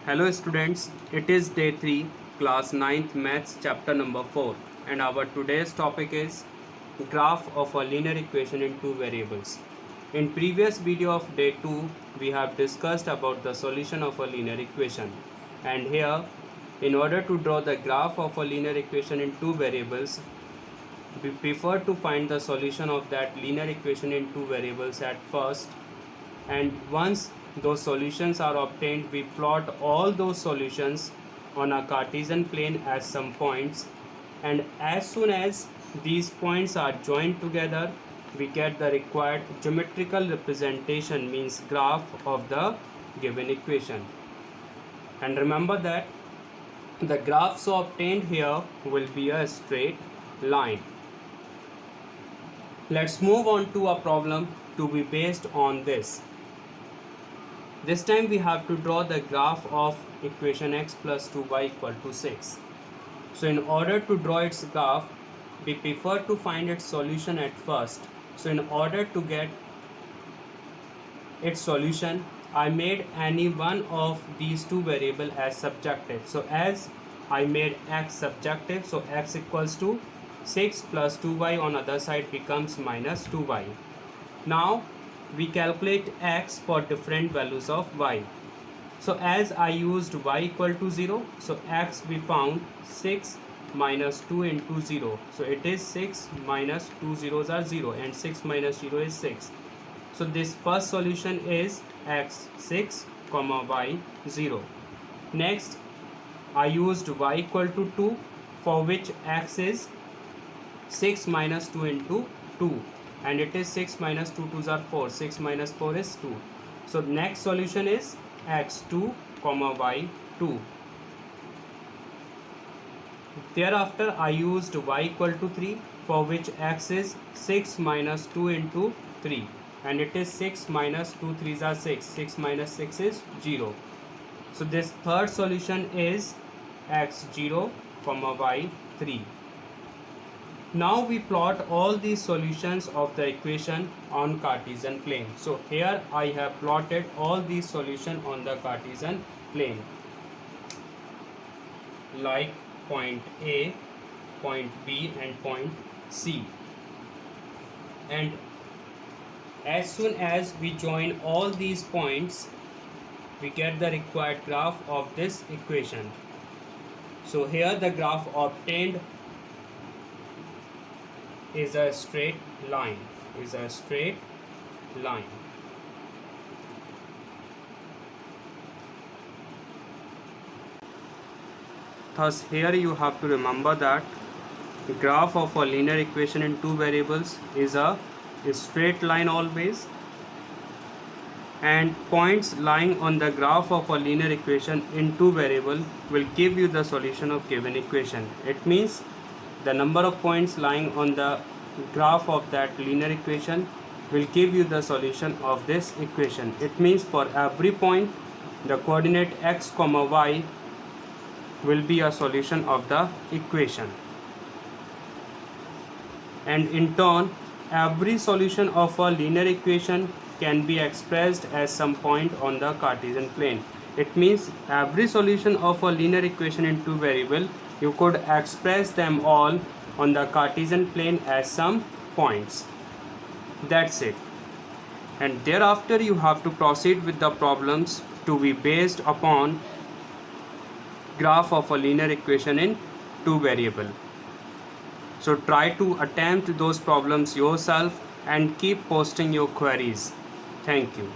Hello students, it is day 3, class 9th maths chapter number 4 and our today's topic is graph of a linear equation in two variables. In previous video of day 2, we have discussed about the solution of a linear equation, and here in order to draw the graph of a linear equation in two variables, we prefer to find the solution of that linear equation in two variables at first, and once those solutions are obtained, we plot all those solutions on a Cartesian plane as some points, and as soon as these points are joined together, we get the required geometrical representation, means graph of the given equation. And remember that the graph so obtained here will be a straight line. Let's move on to a problem to be based on this. This time we have to draw the graph of equation x plus 2y equal to 6. So in order to draw its graph, we prefer to find its solution at first. So in order to get its solution, I made any one of these two variables as subjective. So as I made x subjective, so x equals to 6 plus 2y on other side becomes minus 2y. Now we calculate x for different values of y. So as I used y equal to 0, so x we found 6 minus 2 into 0. So it is 6 minus 2 zeros are 0 and 6 minus 0 is 6. So this first solution is x 6 comma y 0. Next I used y equal to 2, for which x is 6 minus 2 into 2. And it is 6 minus 2 2s are 4. 6 minus 4 is 2. So next solution is x2 comma y2. Thereafter I used y equal to 3, for which x is 6 minus 2 into 3. And it is 6 minus 2 3s are 6. 6 minus 6 is 0. So this third solution is x0 comma y3. Now we plot all these solutions of the equation on Cartesian plane. So here I have plotted all these solutions on the Cartesian plane, like point A, point B and point C. And as soon as we join all these points, we get the required graph of this equation. So here the graph obtained is a straight line, Thus here you have to remember that the graph of a linear equation in two variables is a straight line always, and points lying on the graph of a linear equation in two variables will give you the solution of given equation. It means the number of points lying on the graph of that linear equation will give you the solution of this equation. It means for every point the coordinate x comma y will be a solution of the equation, and in turn every solution of a linear equation can be expressed as some point on the Cartesian plane. It means every solution of a linear equation in two variables, you could express them all on the Cartesian plane as some points. That's it. And thereafter you have to proceed with the problems to be based upon graph of a linear equation in two variables. So try to attempt those problems yourself and keep posting your queries. Thank you.